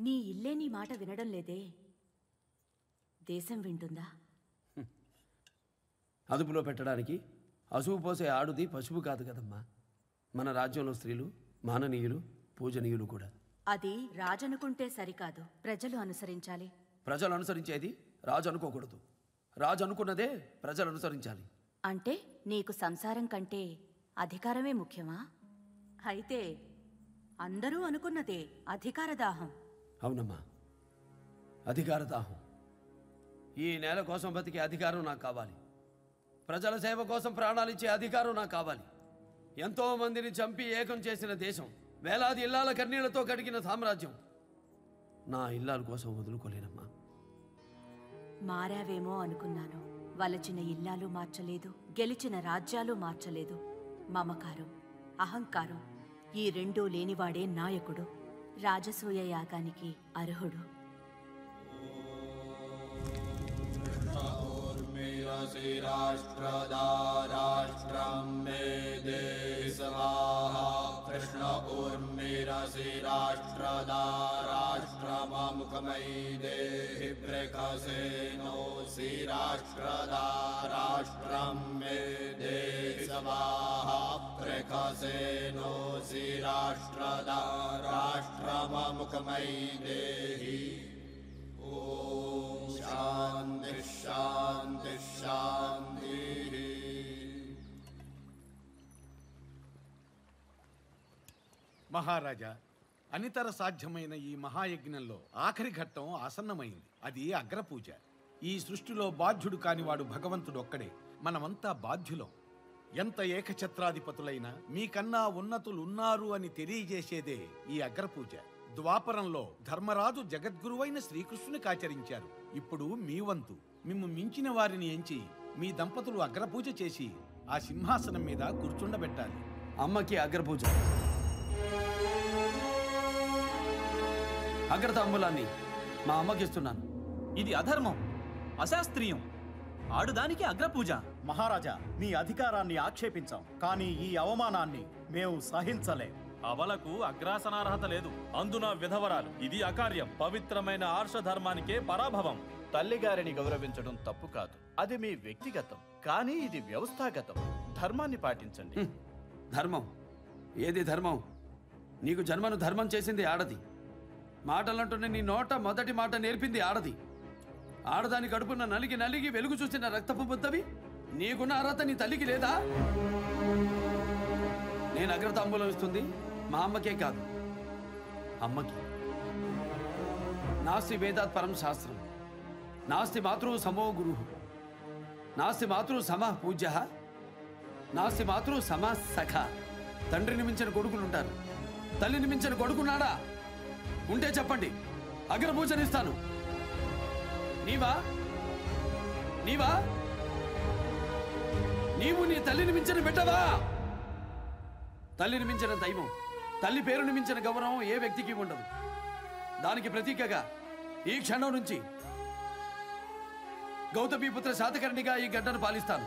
నీ ఇల్లే నీ మాట వినడం లేదే, దేశం వింటుందా? అదుపులో పెట్టడానికి అసువు పోసే ఆడుది పశువు కాదు కదమ్మా. మన రాజ్యంలో స్త్రీలు మాననీయులు, పూజనీయులు కూడా. అది రాజనుకుంటే సరికాదు, ప్రజలు అనుసరించాలి. ప్రజలు అనుసరించేది రాజు అనుకోకూడదు. రాజు అనుకున్నదే ప్రజలు అనుసరించాలి. అంటే నీకు సంసారం కంటే అధికారమే ముఖ్యమా? అయితే అందరూ అనుకున్నదే అధికార దాహం. అవునమ్మా, అధికార దాహం. ఈ నేల కోసం బతికే అధికారం నాకు కావాలి. ప్రజల సేవ కోసం ప్రాణాలిచ్చే అధికారం నాకు కావాలి. ఎంతో మందిని చంపి ఏకం చేసిన దేశం, వేలాది ఇల్లాల కన్నీళ్లతో కడిగిన సామ్రాజ్యం నా ఇల్లాల కోసం వదులుకోలేనమ్మా. మారావేమో అనుకున్నాను. వలచిన ఇల్లాలు మార్చలేదు, గెలిచిన రాజ్యాలు మార్చలేదు. మమకారం, అహంకారం ఈ రెండూ లేనివాడే నాయకుడు, రాజసూయ యాగానికి అర్హుడు. राष्ट्रदाराष्ट्रं मे देशवाः कृष्ण उर्मिरसि राष्ट्रदाराष्ट्रममुखमयि देहि प्रकसेनोऽसि राष्ट्रदाराष्ट्रं मे देशवाः प्रकसेनोऽसि राष्ट्रदाराष्ट्रममुखमयि देहि। शांति शांति शांति। మహారాజా, అనితర సాధ్యమైన ఈ మహాయజ్ఞంలో ఆఖరి ఘట్టం ఆసన్నమైంది. అది అగ్రపూజ. ఈ సృష్టిలో బాధ్యుడు కానివాడు భగవంతుడు ఒక్కడే. మనమంతా బాధ్యులం. ఎంత ఏకఛత్రాధిపతులైనా మీకన్నా ఉన్నతులున్నారు అని తెలియజేసేదే ఈ అగ్రపూజ. ద్వాపరంలో ధర్మరాజు జగద్గురువైన శ్రీకృష్ణునికి ఆచరించారు. ఇప్పుడు మీ వంతు. మిమ్ము మించిన వారిని ఎంచి మీ దంపతులు అగ్రపూజ చేసి ఆ సింహాసనం మీద కూర్చుండబెట్టాలి. అమ్మకి అగ్రపూజ. అగ్రతాంబూలాన్ని మా అమ్మకిస్తున్నాను. ఇది అధర్మం, అశాస్త్రీయం. ఆడుదానికి అగ్రపూజ. మహారాజా, మీ అధికారాన్ని ఆక్షేపించాం, కానీ ఈ అవమానాన్ని మేము సహించలేం. అవలకు అగ్రాసనార్హత లేదు, అందున విధవరాలు. ఇది అకార్యం. పవిత్రమైన ఆర్షధర్మానికే పరాభవం. తల్లిగారిని గౌరవించడం తప్పు కాదు, అది మీ వ్యక్తిగతం. కానీ ఇది వ్యవస్థాగతం. ధర్మాన్ని పాటించండి. ధర్మం? ఏది ధర్మం? నీకు జన్మను ధర్మం చేసింది ఆడది. మాటలంటూనే నీ నోట మొదటి మాట నేర్పింది ఆడది. ఆడదాని కడుపున నలిగి నలిగి వెలుగు చూసిన రక్తపు బుద్ధవి నీకున్న అర్హత నీ తల్లికి లేదా? నేను అగ్రతాంబూలం ఇస్తుంది మా అమ్మకే కాదు, అమ్మకి. నాస్తి వేదాత్ పరం శాస్త్రం, నాస్తి మాతృ సమో గురు, నాస్తి మాతృ సమ పూజ్య, నాస్తి మాతృ సమ సఖ. తండ్రిని మించిన కొడుకులుంటారు, తల్లిని మించిన కొడుకున్నాడా? ఉంటే చెప్పండి, అగ్రపూజనిస్తాను. నీవా నీవా నీవు నీ తల్లిని మించిన బిడ్డవా? తల్లిని మించిన దైవం, తల్లి పేరుని మించిన గౌరవం ఏ వ్యక్తికి ఉండదు. దానికి ప్రతీకగా ఈ క్షణం నుంచి గౌతమీపుత్ర శాతకర్ణిగా ఈ గడ్డను పాలిస్తాను.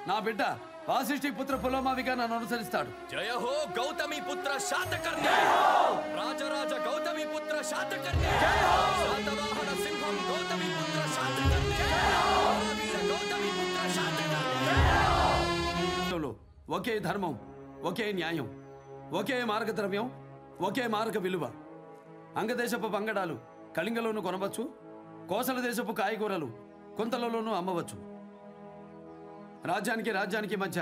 నా బిడ్డ వాసిష్ఠి పుత్ర పులోమావిగా నన్ను అనుసరిస్తాడు. జయ హో గౌతమీపుత్ర శాతకర్ణి, రాజరాజ గౌతమీపుత్ర శాతకర్ణి, శాతవాహన సింహం గౌతమీపుత్ర శాతకర్ణి, వీర గౌతమీపుత్ర శాతకర్ణి. ఒకే ధర్మం, ఒకే న్యాయం, ఒకే మార్గద్రవ్యం, ఒకే మార్గ విలువ. అంగదేశపు పంగడాలు కళింగలోనూ కొనవచ్చు, కోసల దేశపు కాయగూరలు కొంతలలోనూ అమ్మవచ్చు. రాజ్యానికి మధ్య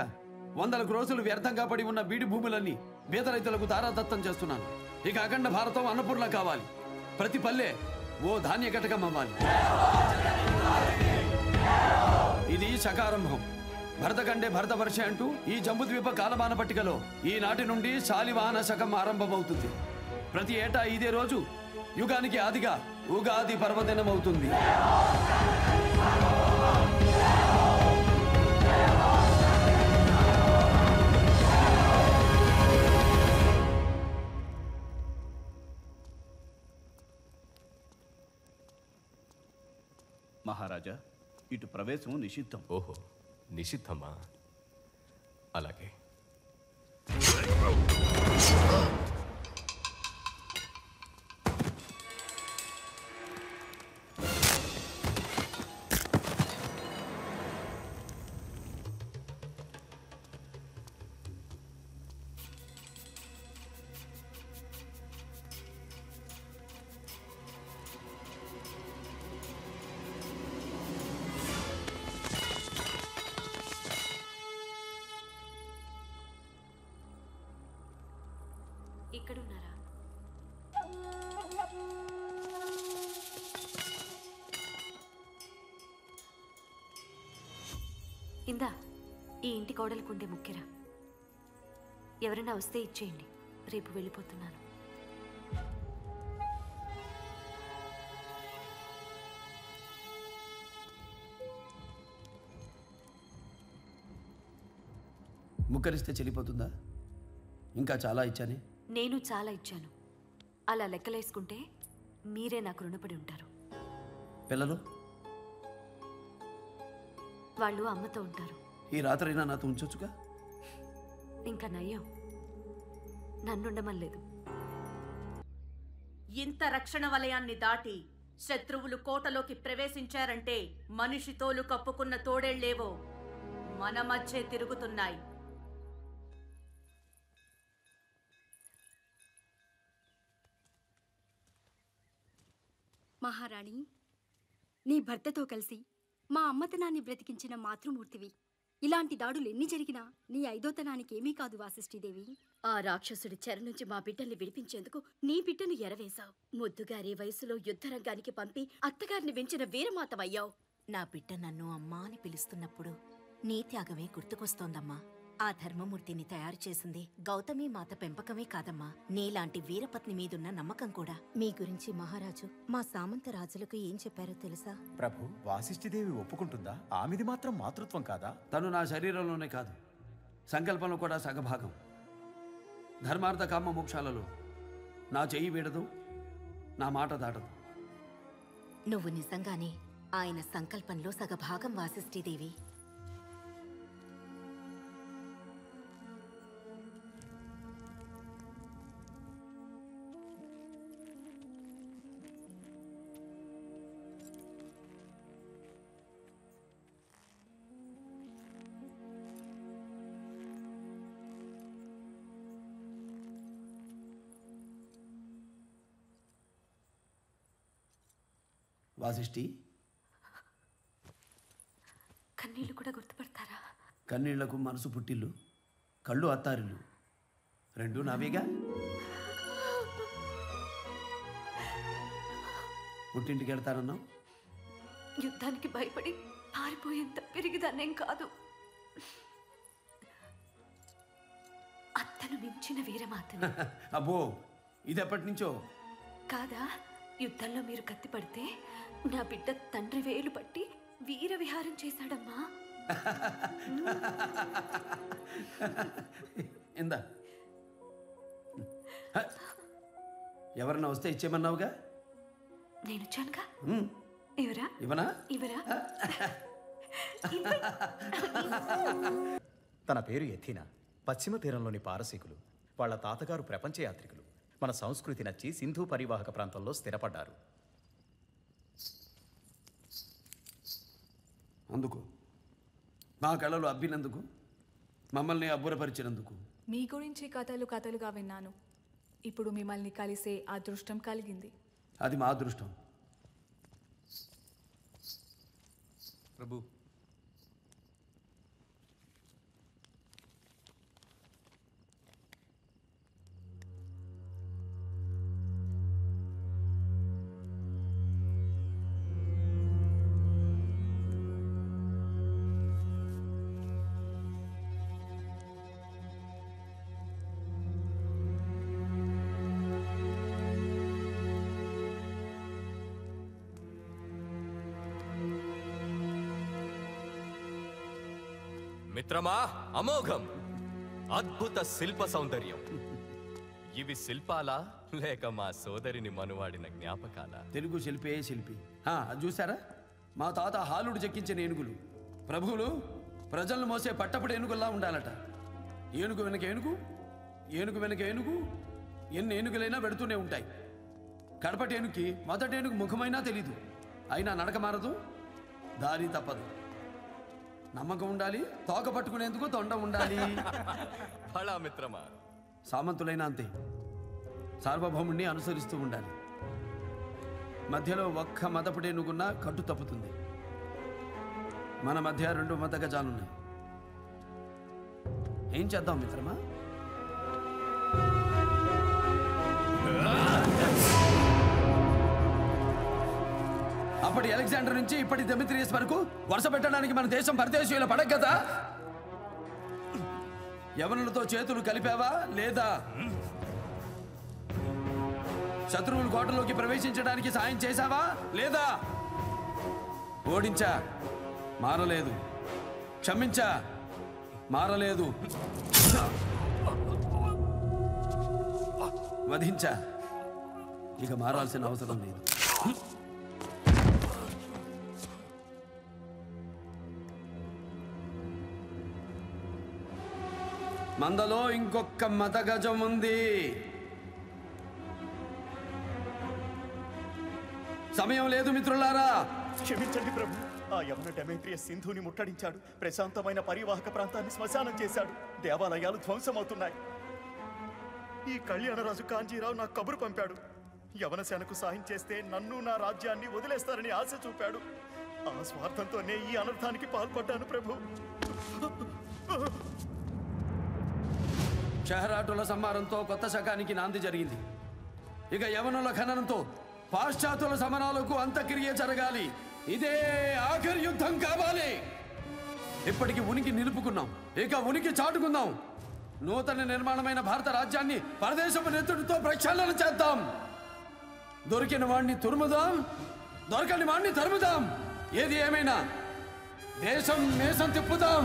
వందల క్రోసులు వ్యర్థంగా పడి ఉన్న బీడి భూములన్నీ బీద రైతులకు దారాదత్తం చేస్తున్నాను. ఇక అఖండ భారతం అన్నపూర్ణ కావాలి. ప్రతి పల్లె ఓ ధాన్య ఘటకం అవ్వాలి. ఇది శకారంభం. భరతకండే భరతవర్ష అంటూ ఈ జంబుద్వీప కాలమాన పట్టికలో ఈనాటి నుండి శాలివాహన శకం ఆరంభమవుతుంది. ప్రతి ఏటా ఇదే రోజు యుగానికి ఆదిగా ఉగాది పర్వదినం అవుతుంది. మహారాజా, ఇటు ప్రవేశం నిషిద్ధం. ఓహో, నిషిద్ధమా? అలాగే. ఇందా ఈ ఇంటి కోడలకుండే ముఖ్యరా. ఎవరైనా వస్తే ఇచ్చేయండి, రేపు వెళ్ళిపోతున్నాను. ముక్కరిస్తే చెల్లిపోతుందా? ఇంకా చాలా ఇచ్చానే. నేను చాలా ఇచ్చాను. అలా లెక్కలేసుకుంటే మీరే నాకు రుణపడి ఉంటారు. పిల్లలు వాళ్ళు అమ్మతో ఉంటారు. ఈ రాత్రైనా నాతో ఉంచొచ్చుగా. ఇంకా నయ్యం, నన్నుండమనలేదు. ఇంత రక్షణ వలయాన్ని దాటి శత్రువులు కోటలోకి ప్రవేశించారంటే మనిషి తోలు కప్పుకున్న తోడేళ్లేవో మన మధ్య తిరుగుతున్నాయి. మహారాణి, నీ భర్తతో కలిసి మా అమ్మతనాన్ని బ్రతికించిన మాతృమూర్తివి. ఇలాంటి దాడులు ఎన్ని జరిగినా నీ ఐదోతనానికి ఏమీ కాదు వాసిష్ఠీదేవి. ఆ రాక్షసుడి చెర నుంచి మా బిడ్డల్ని విడిపించేందుకు నీ బిడ్డను ఎరవేశావు. ముద్దుగారి వయసులో యుద్ధరంగానికి పంపి అత్తగారిని వెంచిన వీరమాతమయ్యావు. నా బిడ్డ నన్ను అమ్మా అని పిలుస్తున్నప్పుడు నీ త్యాగమే గుర్తుకొస్తోందమ్మా. ఆ ధర్మమూర్తిని తయారు చేసింది గౌతమి మాత పెంపకమే కాదమ్మా, నీలాంటి వీరపత్ని మీదున్న నమ్మకం కూడా. మీ గురించి మహారాజు మా సామంత రాజులకు ఏం చెప్పారో తెలుసా? ప్రభు, వాసిష్ఠిదేవి ఒప్పుకుంటుందా? ఆమెది మాత్రం మాతృత్వం కాదా? తను నా శరీరంలోనే కాదు, సంకల్పంలో కూడా సగభాగం. ధర్మార్థ కామ మోక్షాలలో నా చెయ్యి వీడదు, నా మాట దాటదు. నువ్వు నిజంగానే ఆయన సంకల్పంలో సగభాగం వాసిష్ఠీదేవి. వాసిష్ఠి, కన్నీళ్లు కూడా గుర్తుపడతారా? కన్నీళ్లకు మనసు పుట్టిల్లు, కళ్ళు అత్తారిల్లు, రెండు నావేగా. పుట్టింటికి వెళ్తానన్నావు. యుద్ధానికి భయపడి పారిపోయేంత పెరిగిదాన్నేం కాదు. అత్తను మించిన వీరమాతని. అబ్బో, ఇది ఎప్పటి నుంచో కాదా? యుద్ధంలో మీరు కత్తి పడితే నా బిడ్డ తండ్రి వేలు పట్టి వీర విహారం చేశాడమ్మా. ఇందా, ఎవరన్నా వస్తే ఇచ్చేమన్నావుగా. నేను వచ్చానుగా. ఎవరా? ఇవనా? ఇవరా? తన పేరు ఎథీనా. పశ్చిమ తీరంలోని పారసీకులు. వాళ్ళ తాతగారు ప్రపంచ యాత్రికులు. మన సంస్కృతి నచ్చి సింధు పరివాహక ప్రాంతంలో స్థిరపడ్డారు. అందుకు మా కళలు అబ్బినందుకు, మమ్మల్ని అబ్బురపరిచినందుకు. మీ గురించి కథలుగా విన్నాను. ఇప్పుడు మిమ్మల్ని కలిసే అదృష్టం కలిగింది. అది మా అదృష్టం. ప్రభు, మిత్రమా, అమోఘం, అద్భుత శిల్ప సౌందర్యం. ఇవి శిల్పాలా లేక మా సోదరిని మనువాడిన జ్ఞాపకాలా? తెలుగు శిల్పే శిల్పి. అది చూసారా? మా తాత హాలుడు చెక్కించిన ఏనుగులు. ప్రభువులు ప్రజలను మోసే పట్టపుడు ఏనుగుల్లా ఉండాలట. ఏనుగు వెనక ఏనుగు, ఏనుగు వెనక ఏనుగు, ఎన్ని ఏనుగులైనా పెడుతూనే ఉంటాయి. కడపటి ఏనుగుకి మొదటి ఏనుగు ముఖమైనా తెలీదు. అయినా నడక మారదు, దారి తప్పదు. నమ్మకం ఉండాలి, తోక పట్టుకునేందుకు తొండ ఉండాలి. బలా మిత్రమా. సామంతులైనా అంతే, సార్వభౌముణ్ణి అనుసరిస్తూ ఉండాలి. మధ్యలో ఒక్క మతపుడేనుగున్నా కట్టు తప్పుతుంది. మన మధ్య 2 మత గజాలున్నాయి. ఏం చేద్దాం మిత్రమా? అప్పటి అలెగ్జాండర్ నుంచి ఇప్పటి డెమిత్రియస్ వరకు వరుస పెట్టడానికి మన దేశం పరదేశీయుల పడక కదా? యవనులతో చేతులు కలిపావా లేదా? శత్రువులు కోటలోకి ప్రవేశించడానికి సాయం చేశావా లేదా? ఓడించా, మారలేదు. క్షమించా, మారలేదు. వధించా, ఇక మారాల్సిన అవసరం లేదు. మందలో ఇంకొక మతగజం ఉంది. సమయం లేదు మిత్రులారా. క్షమించండి ప్రభు. ఆ యమున డెమెట్రియస్ సింధుని ముట్టడించాడు. ప్రశాంతమైన పరివాహక ప్రాంతాన్ని శ్మశానం చేశాడు. దేవాలయాలు ధ్వంసమవుతున్నాయి. ఈ కళ్యాణరాజు కాంజీరావు నాకు కబురు పంపాడు. యవన సేనకు సాయం చేస్తే నన్ను నా రాజ్యాన్ని వదిలేస్తారని ఆశ చూపాడు. ఆ స్వార్థంతోనే ఈ అనర్థానికి పాల్పడ్డాను ప్రభు. షహరాటుల సంహారంతో కొత్త శకానికి నాంది జరిగింది. ఇక యవనుల ఖననంతో పాశ్చాత్యుల సమరాలకు అంతక్రియ జరగాలి. ఇదే ఆఖరి యుద్ధం కావాలి. ఇప్పటికి ఉనికి నిలుపుకున్నాం, ఇక ఉనికి చాటుకుందాం. నూతన నిర్మాణమైన భారత రాజ్యాన్ని పరదేశపు నెత్తుడితో ప్రక్షాళన చేద్దాం. దొరికిన వాణ్ణి తురుముదాం, దొరకని వాణ్ణి తరుముదాం. ఏది ఏమైనా దేశం మేసం తిప్పుదాం.